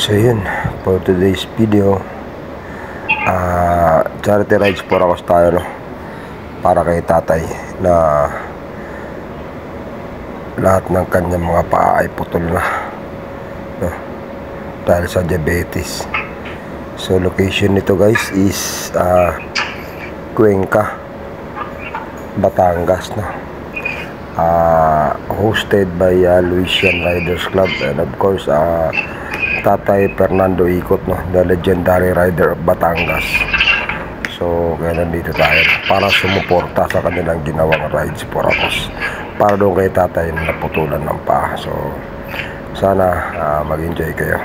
So yun, for today's video, charity rides for ako tayo, no? Para kay tatay na lahat ng kanyang mga paa ay putol na, no? Dahil sa diabetes. So location nito guys is Cuenca, Batangas, no? Hosted by Luisian Riders Club and of course Tatay Fernando Ikot, no? The legendary rider of Batangas. So kaya nandito tayo para sumuporta sa kanilang ginawang rides for us, para doon kay tatay na naputulan ng paa. So sana mag-enjoy kayo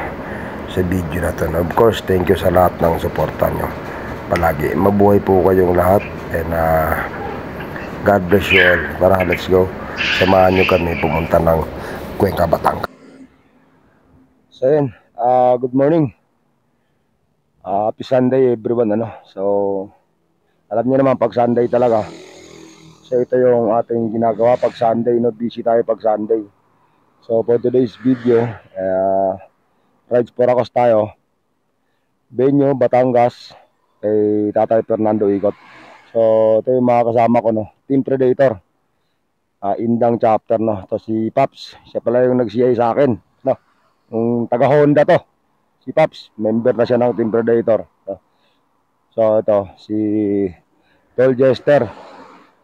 sa video na to. Of course, thank you sa lahat ng suporta nyo palagi. Mabuhay po kayong lahat and God bless you all. Tara, let's go. Samahan nyo kami pumunta ng Cuenca, Batangas. So yun, good morning. Happy Sunday everyone, ano. So alam niyo naman pag Sunday talaga. So ito yung ating ginagawa pag Sunday, no? Busy tayo pag Sunday. So for today's video, rides for Acos tayo. Benyo, Batangas, kay Tatay Fernando Ikot. So ito yung mga kasama ko, no? Team Predator, Indang chapter, no? To si Paps, siya pala yung nag-CI sa akin, no? Yung taga Honda to, si Paps, member na siya ng Team Predator, no? So ito si Tol Jester,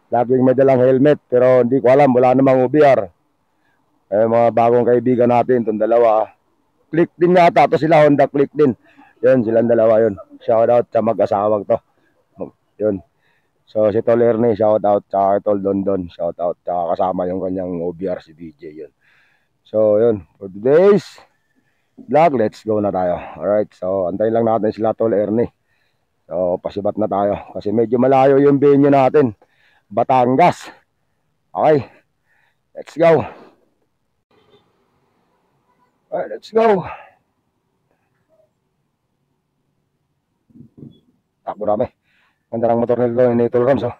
laging may dalang helmet pero hindi ko alam, wala namang OBR. Mga bagong kaibigan natin, itong dalawa, Click din yata to sila, Honda Click din. Yun, silang dalawa yun. Shout out sa mag-asawang to. Yun. So si Tol Ernie, shout out. Sa Tol Dondon, shout out. Tsaka kasama yung kanyang OBR, si BJ. Yun. So yun, for today's vlog, let's go na tayo. Alright, so antayin lang natin sila Tol Ernie. So pasibat na tayo kasi medyo malayo yung venue natin, Batangas. Okay, let's go. Alright, let's go. Takbo rami. Ganda ng motor nito, Natal Rams, oh.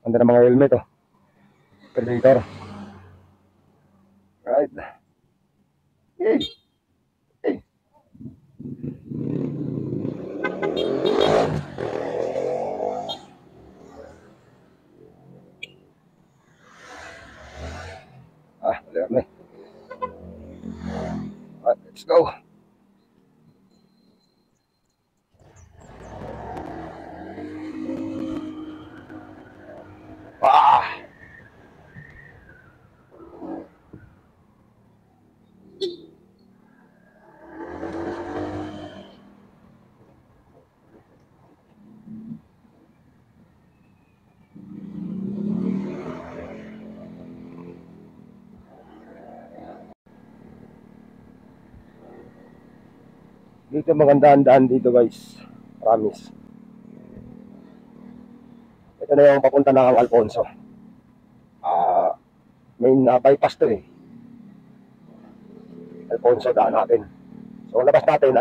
Ganda ng mga helmet, oh. Predator. Alright. Hey. Hey. Wala na. Alright, let's go. Dito magandaan dito guys, promise. Ito na yung papunta ng Alfonso. Main bypass to, Alfonso daan natin. So labas natin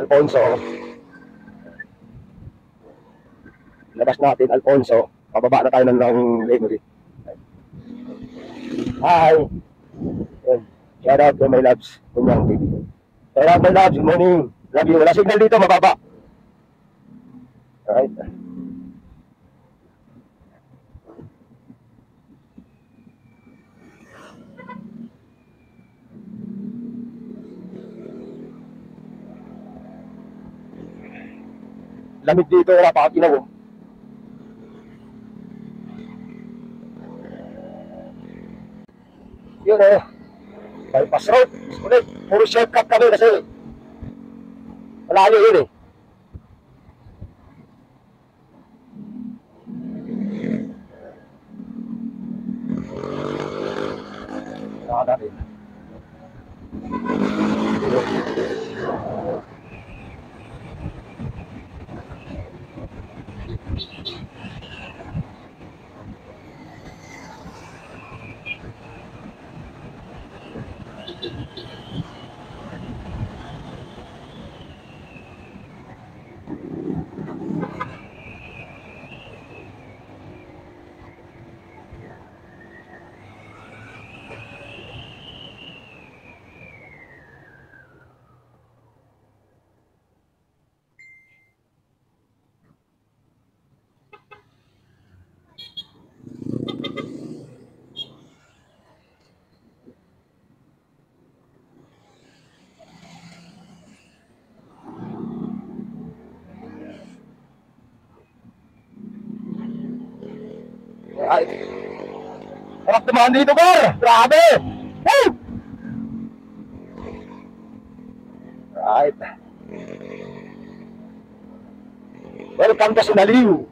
Alfonso. Pababa na tayo ng Lemery. Hi. Shout out to my loves, kunyang baby. Shout out my loves, good morning. Love you. Wala signal dito, mababa. Alright. Lamig dito, napakaginaw, oh. Yun, bypass road. Ulit, puro shortcut kami kasi malayo yun, natin. Ay, harap naman dito, Gar! Grabe! Woo! Right. Welcome to Sinaliw.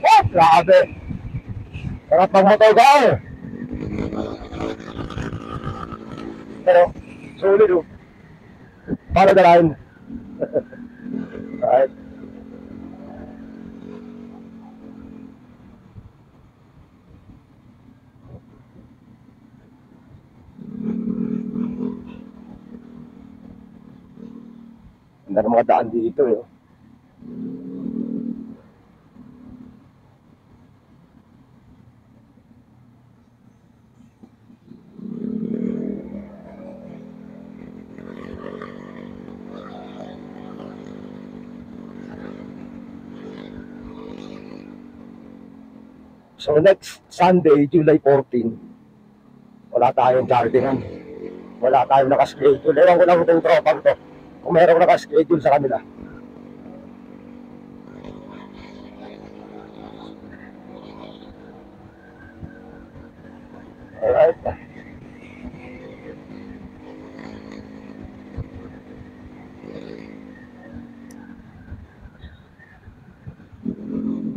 Oh, grabe! Harap ng motor, Gar! Pero, sulit o. Follow the line. Right. Ganda ng mga daan dito eh. So next Sunday, July 14, wala tayong gardening. Wala tayong nakaschedule. Ewan ko lang itong tropang to. Kung meron nakaschedule sa kanila. Alright.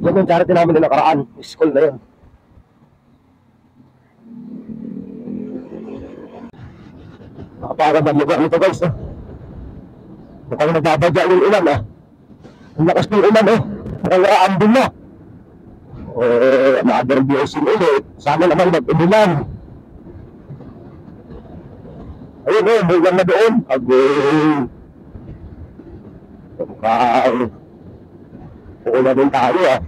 Yan yung charity namin na nakaraan. School na yun. Nakapagod ang lugar nito guys. Mukhang nagbabadya yung ulan ah. Ang lakas ng ulan eh. Mukhang aambun na. Another blessing ulit. Sana naman mag-umulan. Ayun eh, mulang na doon. Agay. Mukhang uulan din tayo ah.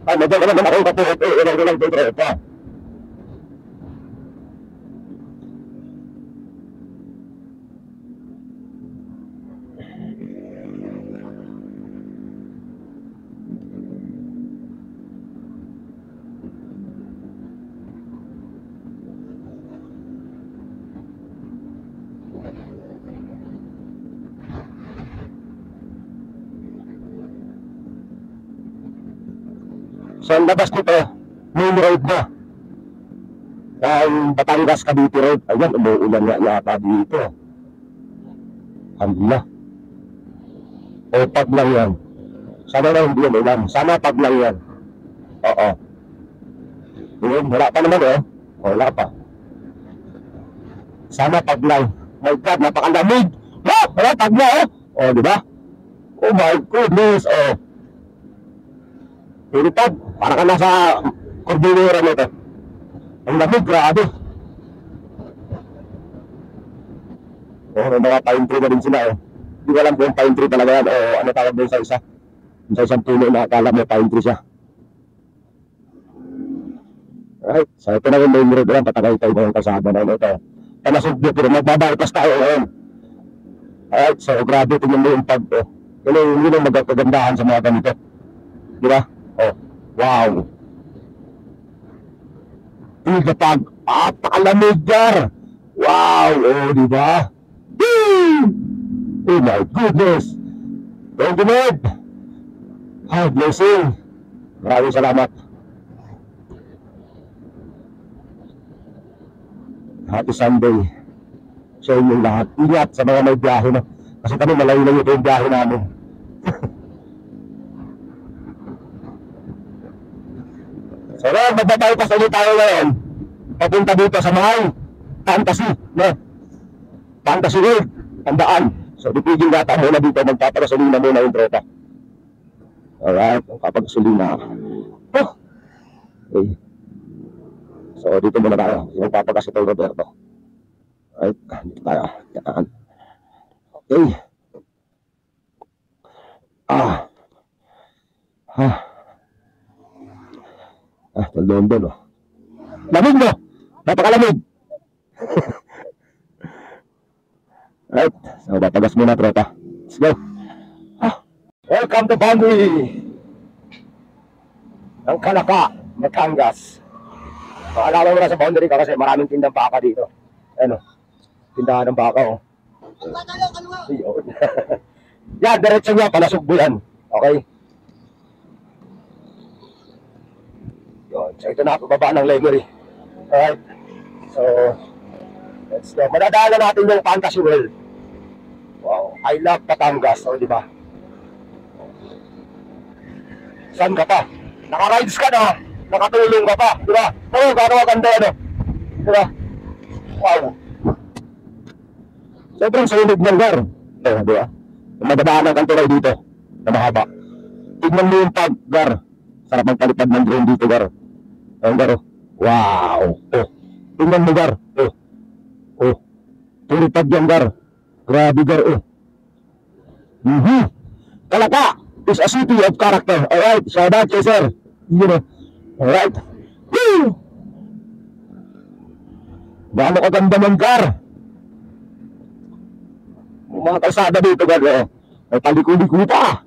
Ay, madyan ka naman akong kapuhot eh. Ilang ko lang itong trepa. So ang labas nito, main road na. Ang Batangas Cavite Road. Ayan, umuulan nga yata dito. Alhamdulillah. O pag lang yan. Sana na hindi yan ulan. Sana pag lang yan. Oo. Yun, wala pa naman eh. Wala pa. Sana pag lang. My God, napakalamig. Oh, wala pag na eh. O, diba? Oh my goodness. Oh. Pilipad, para ka nasa Cordillera nito. Ang lamig, grabe. May mga pine tree na din sila eh. Hindi ko alam kung pine tree talaga yan o ano tawag doon sa isa. Sa isang puno na akala mo pine tree siya. Alright, so ito na yung main road lang. Patagay tayo ng kasama na ito. Panasugbo, pero magbabaypas tayo ngayon. Alright, so grabe tingnan mo yung pag oh. Yun yung magkagandahan sa mga ganito. Diba? Oh, wow. Tiga pag, pakalamig Gar. Wow, oh, diba? Oh my goodness. Thank you, Lord. Blessing. Maraming salamat. Happy Sunday sa inyong lahat. Ingat sa mga may biyahe na. Kasi kami malayo-layo ito yung biyahe namin. So, magbabaypas ulit tayo ngayon. Papunta dito sa mga fantasy, no? Fantasy World, tandaan. So, dipigil nata muna dito, magpapagasolina muna yung tropa. Alright, magpapagasolina. Oh! Okay. So, dito muna tayo. Yung papagasolina Roberto. Alright, dito tayo. Yan. Okay. London oh. Lamig mo! Napakalamig! Right, so papagas muna tropa. Let's go! Welcome to boundary ng Kalaka, Batangas. So, alala mo na sa boundary ka kasi maraming tindang baka dito. Ano? Tindahan ng baka oh. Yan, diretso niya, palasog mo yan. Okay? Yun. So, ito na, baba ng Legory. Alright. So, let's go. Madadaanan natin yung Fantasy World. Wow. I love Batangas. O, di ba? Saan ka pa? Naka-rides ka na. Nakatulong ka pa. Di ba? Oo, gano'n maganda ano. Di ba? Wow. Sobrang sulit ng gar. Eh, di ba? Madadaanan kang tuloy dito na mahaba. Tignan mo yung pag-gar. Sarap magpalipad ng drone dito, gar. Ayun, gar. Wow. Oh. Tignan mo, gar. Oh. Oh. Tulipad yan, gar. Grabe, gar. Oh. Kalaka is a city of character. Alright. Shout out kay sir. You know. Alright. Woo! Gaano kaganda ng gar. Mga kalsada dito, gar. Oh. May paliko-liko pa.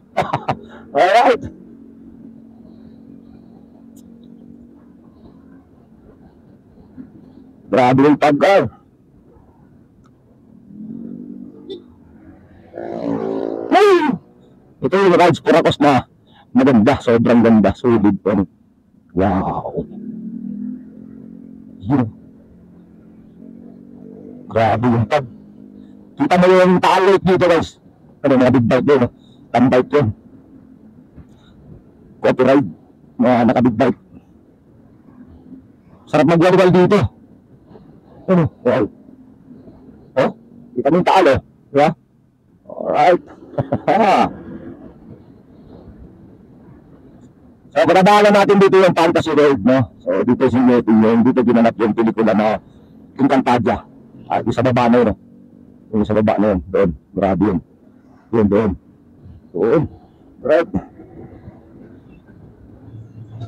Alright. Grabe yung pag-gar. Ito yung rides Puracos na maganda, sobrang ganda, solid. Wow. Yun. Grabe yung pag. Kita mo yung Taal Lake dito, guys. Ano, mga big bike doon, no? Tambike yun. Copyright, mga naka-big bike. Sarap mag-walwal dito. Ano? Wow. Oh, kita mo yung Taal, oh. Yeah? Alright. So, pinadaanan natin dito yung Fantasy World, no? So, dito yung dito ginanap yung pelikula na Encantadia. Yung sa baba na yun, no? Yung sa baba na yun, doon. Grabe yun. Yun, doon. Doon. Right.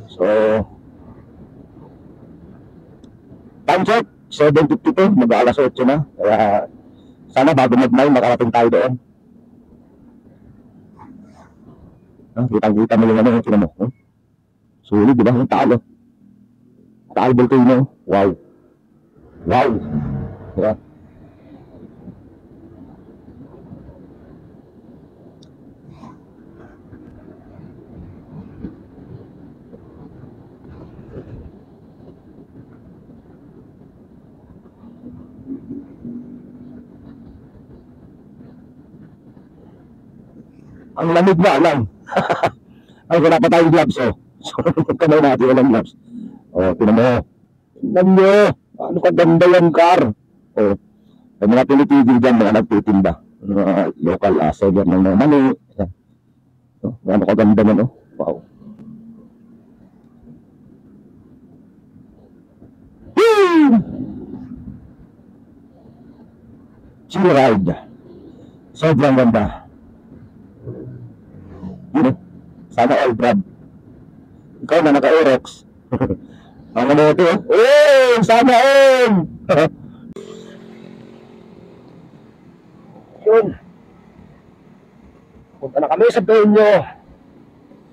So, time check, 7:52, mag-aalas 8 na. Kaya, sana bago mag-9, makarating tayo doon. Kitang-kita mo yung ano, yung tinan mo. Sulit, di ba? Yung Taal, oh. Taal volcano. Wow. Wow. Diba? Ang lamig na lang. Ay, wala pa tayong gloves, oh. So, kamay natin, walang gloves. Oh, tinan mo. Tingnan nyo. Ano kaganda yan, car. Oh, may mga pinitigil dyan, mga nagtitinda. Local seller ng mga mani. Oh, ano kaganda man, oh. Wow. G-Ride. Sobrang ganda. Yun, sana all, Brad. Ikaw na naka-Aerox. Ang ano ito, oh, sana all. Yun. Punta na kami sa Benyo.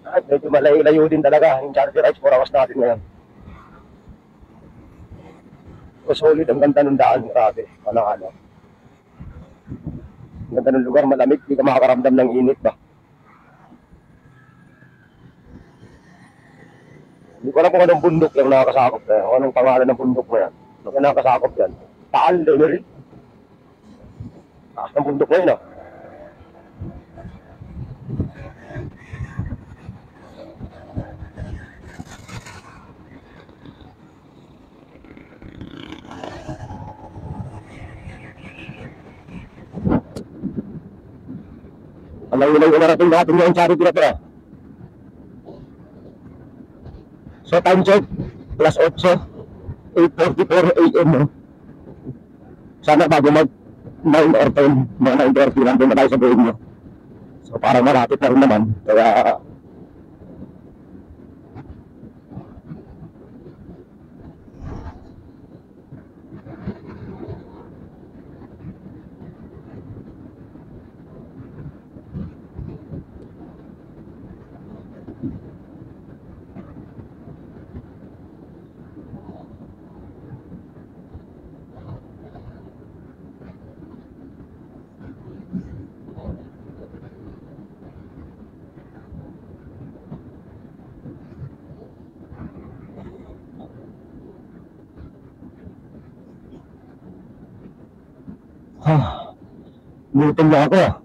At medyo malayo din talaga yung charity rides for hours natin ngayon. So, solid, ang ganda ng daan. Grabe, panakalo. Ang ganda ng lugar, malamig. Hindi ka makakaramdam ng init ba. Hindi ko alam kung anong bundok yung nakakasakop na yan. Kung anong pangalan ng bundok na yan. Ano nakakasakop yan? Taal, Lemery. Taas ng bundok na yun, ah. Ang lang narating natin ngayon charity na pera. So time check, plus 8, 8:44 AM. No? Sana bago mag 9 or 10, mga 9:30 nandun na tayo sa buhay nyo. So parang malapit na rin naman. Kaya Gutom na ako.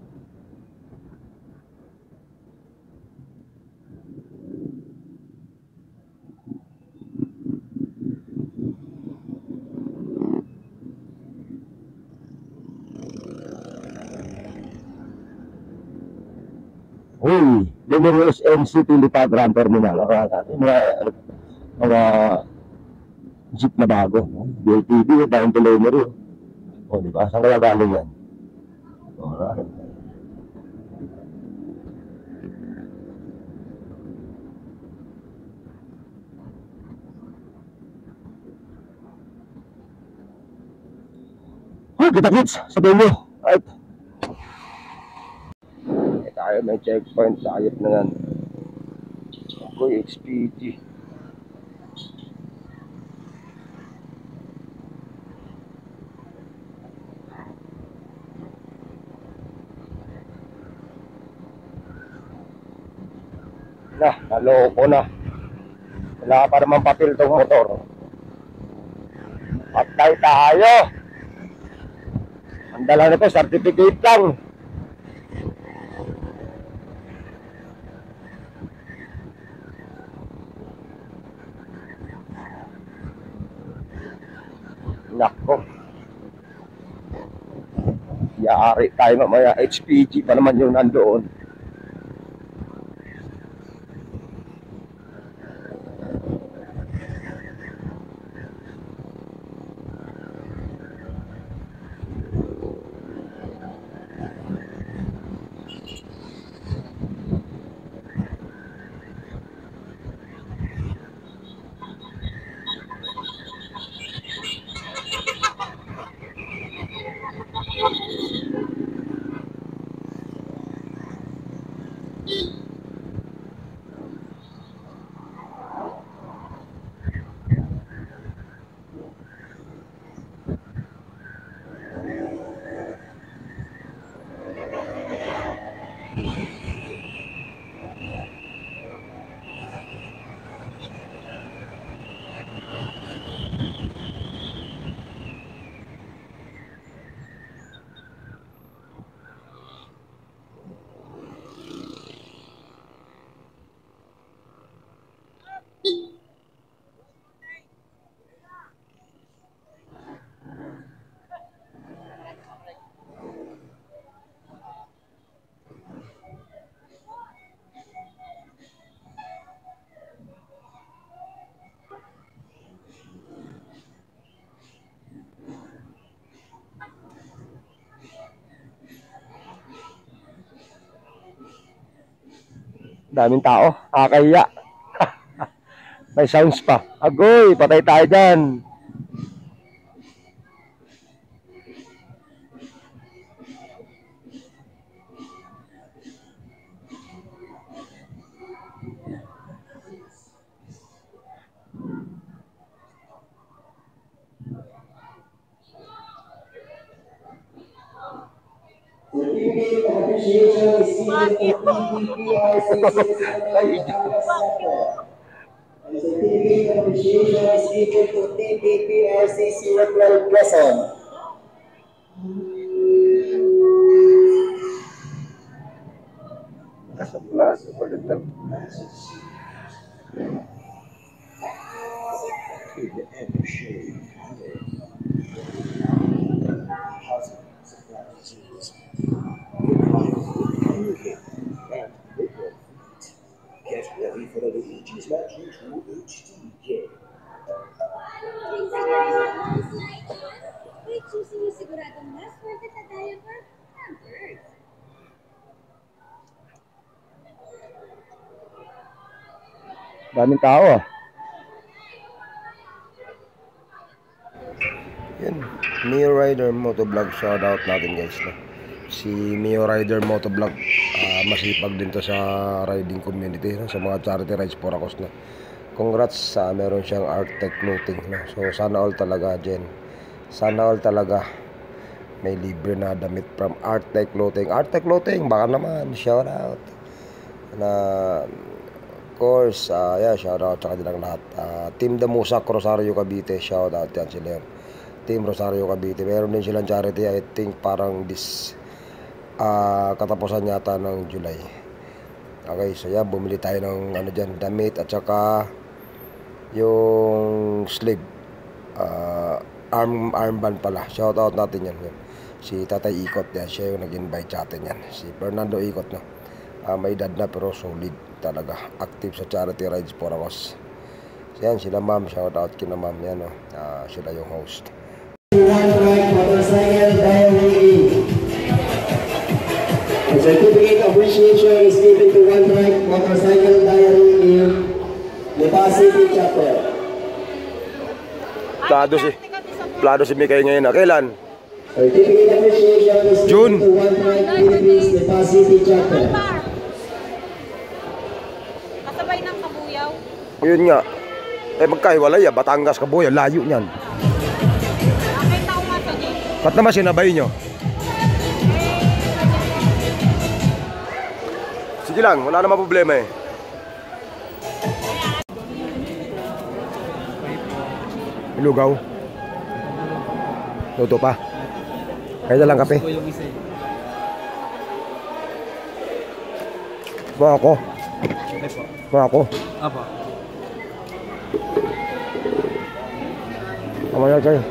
Uy, Luminous MCT Lipadran Terminal. Mga jeep na bago. BLTV, dahil delivery. O, di ba? Saan kaya galing yan? Alright. Kita-kits, sabihin mo. Right. Tayo may checkpoint, sayop na yan. Ako'y XPG. Naloko na. Wala pa naman papel tong motor. Patay tayo. Ang dala nito, certificate lang. Nako. Yari tayo mamaya. HPG pa naman yung nandoon. Daming tao, nakakahiya. May sounds pa. Agoy, patay tayo dyan. Certificate of appreciation is given to TPPRCC. Certificate of appreciation is given to TPPRCC Local Quezon. Get ready for the Luigi's Mansion 2 HD game. Wait, siguradong mas worth it na tayo for Pampers. Daming tao ah. Yan, Mio Rider Motovlog, shoutout natin guys no? Si Mio Rider Motovlog, masipag din to sa riding community no? Sa mga charity rides for Acos no? Congrats, meron siyang Artec Clothing no? So sana all talaga Jen, sana all talaga may libre na damit from Artec Clothing. Artec Clothing, baka naman, shoutout na of course, yeah, shoutout sa kanilang lahat. Team Damusak, Rosario, Cavite, shoutout yan sila yan. Team Rosario Cavite. Meron din silang charity, I think parang katapusan yata ng July. Okay, so yan, bumili tayo ng ano dyan, damit at saka yung sleeve, armband pala. Shoutout natin yan. Si Tatay Ikot yan, siya yung nag-invite sa atin yan. Si Fernando Ikot, no? May edad na pero solid talaga. Active sa charity rides for us. So yan, sila ma'am, shoutout kina ma'am yan, no? Sila yung host. One Track Motorcycle Diary. A certificate of appreciation is given to One Track Motorcycle Diary in Lipa City Chapter. Plado si Mikay ngayon, kailan? Certificate of appreciation is given to One Track Philippines Lipa City Chapter. Kasabay ng kabuyaw. Yun nga. Magkahiwalay, Batangas, Kabuyaw, layo niyan. Nakita ko nga sa Jake. Ba't naman sinabay nyo? Sige lang, wala naman problema eh. Lugaw. Luto pa. Kaya na lang kape. Mga ako. Mga ako. Apa? Mamaya kayo.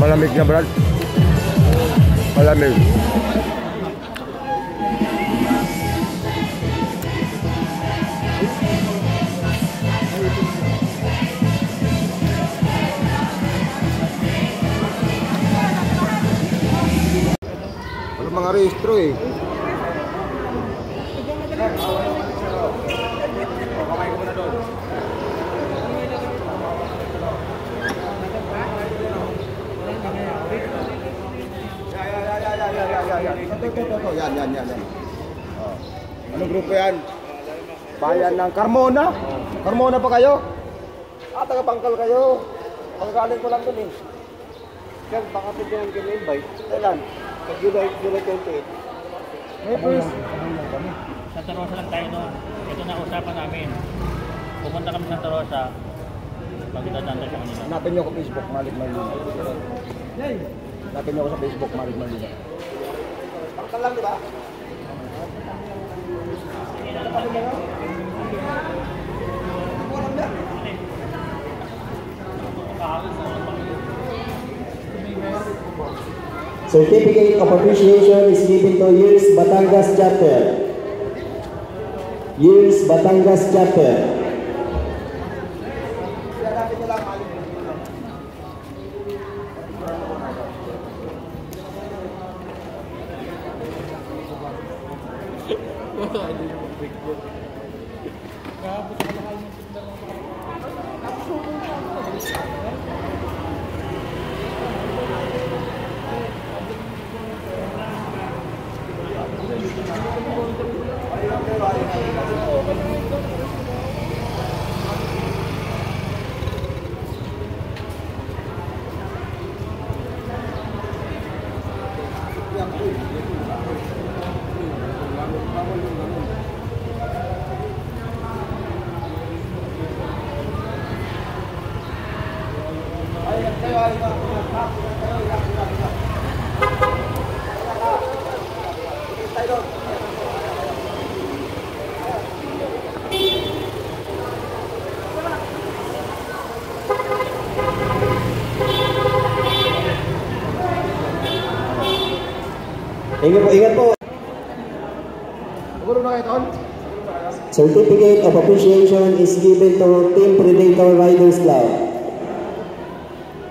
Malamig na, Brad. Malamig. Walang mga rehistro eh. Yan. Anong grupo yan? Bayan ng Carmona? Carmona pa kayo? Taga-Bangkal kayo. Pagkakalin ko lang dun eh. Yan, baka pwede invite. Kailan? Sa July 28. May first. Santa Rosa lang tayo noon. Ito na usapan namin. Pumunta kami sa Santa Rosa. Magdadaan tayo sa kanila. Hanapin nyo ko Facebook, Malik Marlina. Hanapin nyo ko sa Facebook, Malik Marlina. Bangkal lang, di ba? Certificate of appreciation is given to Years Batangas Chapter. Years Batangas Chapter. Ingat po. Certificate of appreciation is given to Team Predator Riders Club.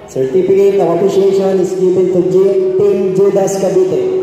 Certificate of appreciation is given to Team Judas Cavite.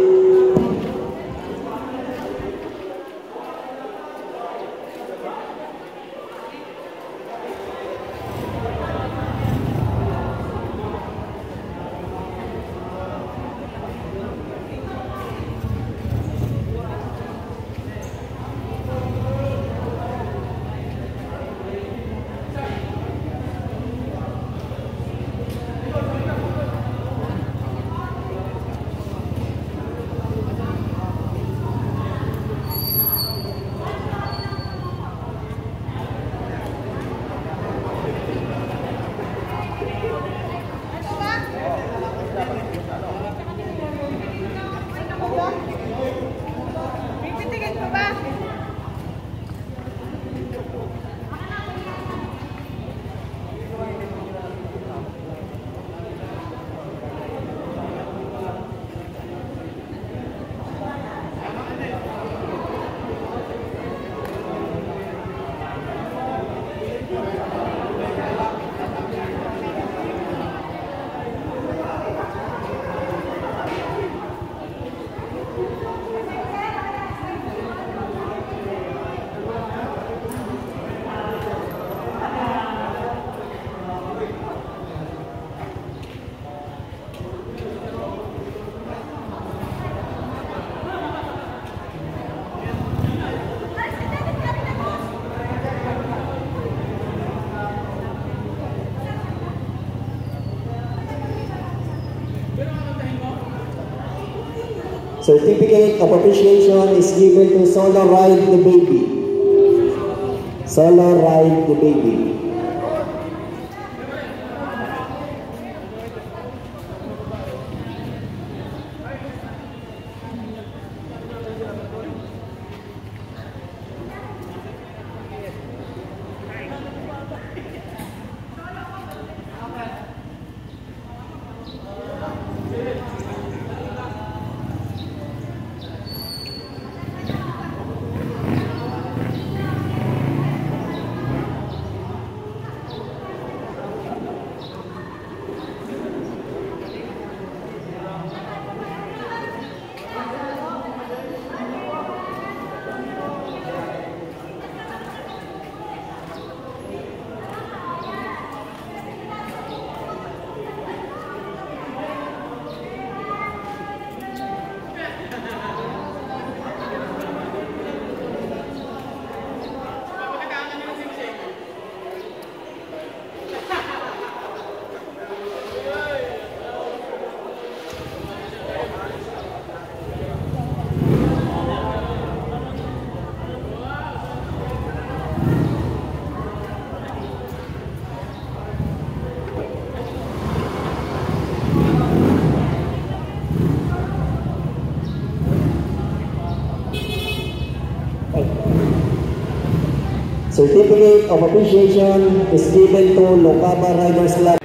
Certificate of appreciation is given to Solo Ride the Baby. Solo Ride the Baby. Certificate of appreciation is given to Lokaba Riders Club.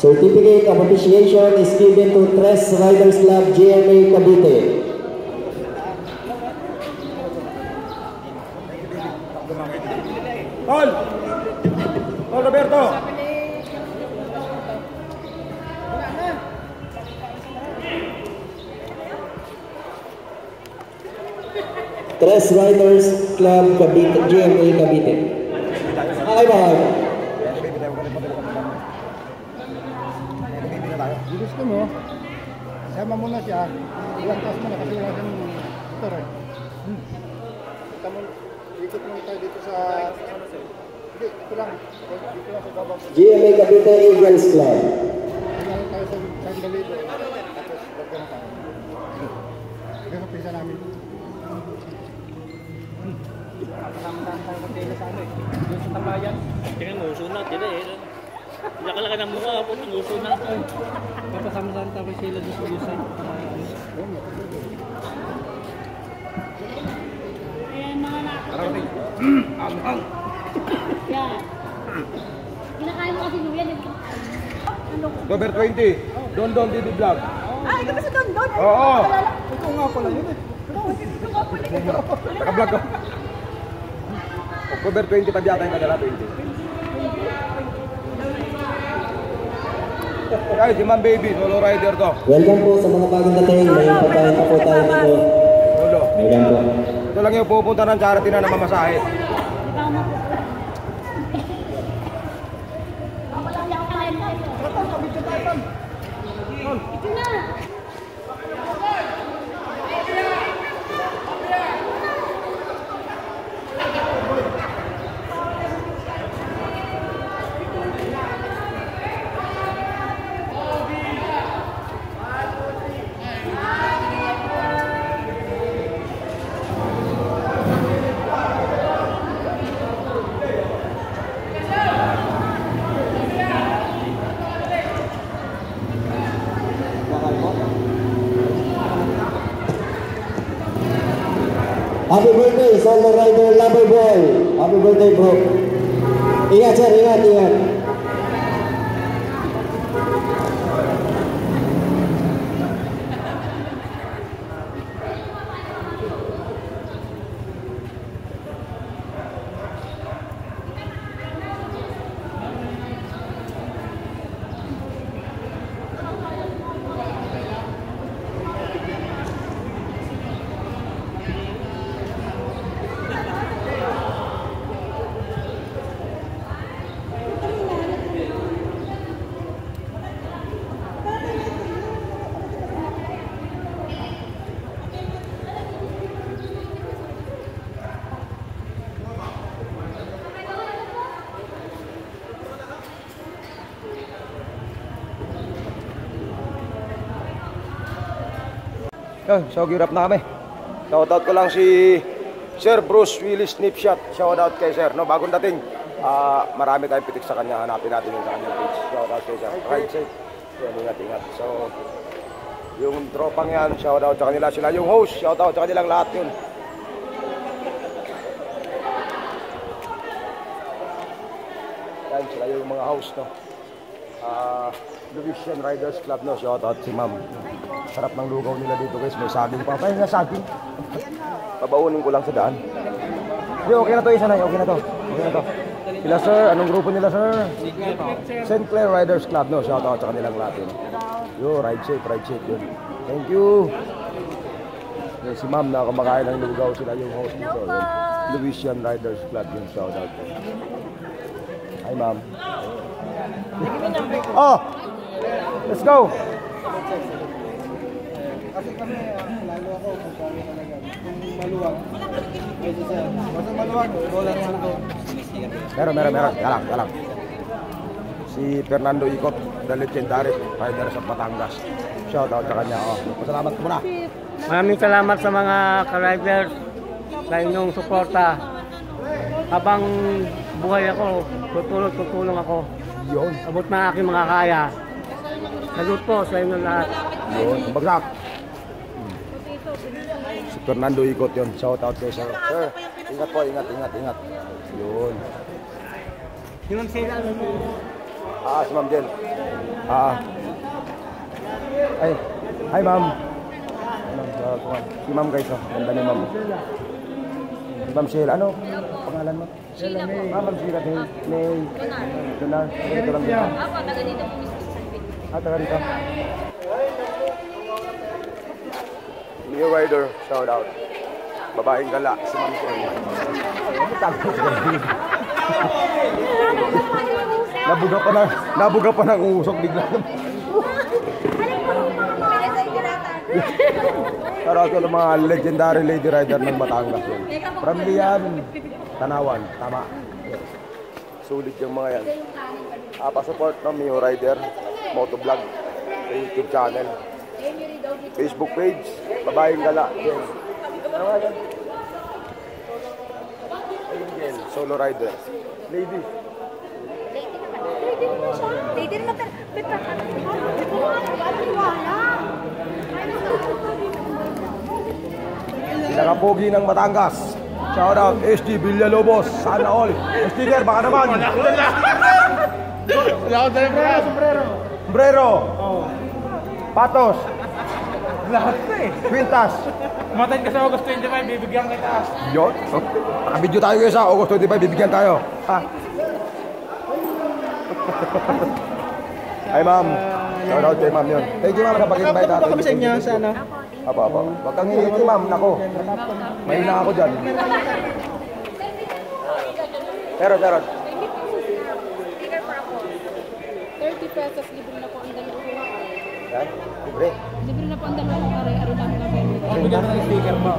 Certificate of appreciation is given to Tres Riders Club GMA Cavite. Paul! Paul Roberto! Tres Riders Club Cavite, GMA Cavite. Ay ba? Gusto mo, sama mo na siya, ilang taas mo na kasi wala siyang motor eh. Kita mo, ikot mo tayo dito sa... Hindi, ito lang. Dito lang sa babang. GMA Cavite Eagles Club. Tingnan tayo sa Sandalito. Tapos, wag na tayo. Ito sa pisa namin. Kasama-sama tayo mag-tela sa ano eh. Doon sa tambayan. Tingnan mo, usunat. Dito eh. Nakalaki ng mukha po, usunat. Kasama-sama tayo sila doon sa Yusan. Ayan, mga nakakasama. Amang! Yan. Kinakain mo kasi luya. Ano? Dober 20. Don Didi Vlog. Ay, ikaw ba si Don Don? Oo. Ito nga pala yun eh. Ito nga pala. Naka-vlog ko. October 20 pa yata yung kadala 20. Guys, si Ma'am Baby, solo rider to. Welcome po sa mga bagong dating. May pagkain pa po tayo dito. Solo. Welcome po. Ito lang yung pupunta ng charity na namamasahe. Ikaw mo po. Ako lang yung kain tayo. Ito na. Happy birthday, Solo Rider Lover Boy. Happy birthday, bro. Ingat, sir. Ingat, ingat. So girap na kami. Shoutout ko lang si Sir Bruce Willis Snipshot. Shoutout kay Sir. No, bagong dating. Marami tayong pitik sa kanya. Hanapin natin yung sa kanyang page. Shoutout kay Sir. Ride safe. Yan, ingat. So, yung tropang yan, shoutout sa kanila. Sila yung host. Shoutout sa kanilang lahat yun. Yan, sila yung mga host, no. Luisian Riders Club, no. Shoutout si Ma'am. Sarap ng lugaw nila dito, guys. May saging pa. Ay, saging. Pabaunin ko lang sa daan. Hindi, okay na to, isa na. Okay na to. Sila, sir. Anong grupo nila, sir? St. Clair Riders Club, no. Shoutout sa kanilang lahat, yun. Yo, ride safe yun. Thank you. Yan, si Ma'am na kumakain ng lugaw. Sila yung host nito. Luisian Riders Club, yun. Shoutout. Hi, Ma'am. Oh! Let's go! Kasi kami, lalo ako kung paano talaga. Kung maluwag, medyo siya. Basta maluwag, wala naman ako. Meron. Galang. Si Fernando Icot, the legendary rider sa Batangas. Shout out sa kanya. Pasalamat ko muna. Maraming salamat sa mga ka-riders sa inyong suporta. Habang buhay ako, tutulong ako. Yun. Abot na aking mga kaya. Salut po sa inyong lahat. Yun. Bagsak. Si Fernando Icot yun. Shout out kay Sir. Sir, ingat po. Ingat. Yun. Yun sila. Si Ma'am Jen. Ay. Hi, Ma'am. Si Ma'am guys. Ganda ni Ma'am. Si Ma'am Sheila. Ano pangalan mo? Sheila po. Ma'am Sheila. May Donar. Ito lang dito. Ako, taga dito po mismo sa San Pedro. Taga rito. New rider, shout out. Babaeng gala, si Ma'am Sheila. Nabuga pa ng usok bigla. Shout out yung mga legendary lady rider ng Batangas yun. From Lian, Tanawan, tama. Sulit yung mga yan. Pa-support ng Mio Rider, motovlog, sa YouTube channel, Facebook page, babaeng gala. Yes. Angel, solo rider. Lady. Lady naman tayo. Pinakapogi ng Batangas. Shout out SG Villalobos. Sana all. Sticker, baka naman. Sombrero. Patos. Lahat na eh. Quintas. Matayin ka sa August 25, bibigyan kita. Yun. Nakabidyo tayo guys ha. August 25, bibigyan tayo. Ha? Hi ma'am. Shout out kay ma'am yun. Thank you ma'am sa pag-invite natin. Kami sa inyo, sana. Apa. Wag kang hihiti ma'am. Nako. Mahina ako dyan. Pero. Sticker para po. 30 pesos, libre na po ang dalawang Yan. Libre. Libre na po ang dalawang kare. Ano lang kami. Bigyan mo ng sticker mo.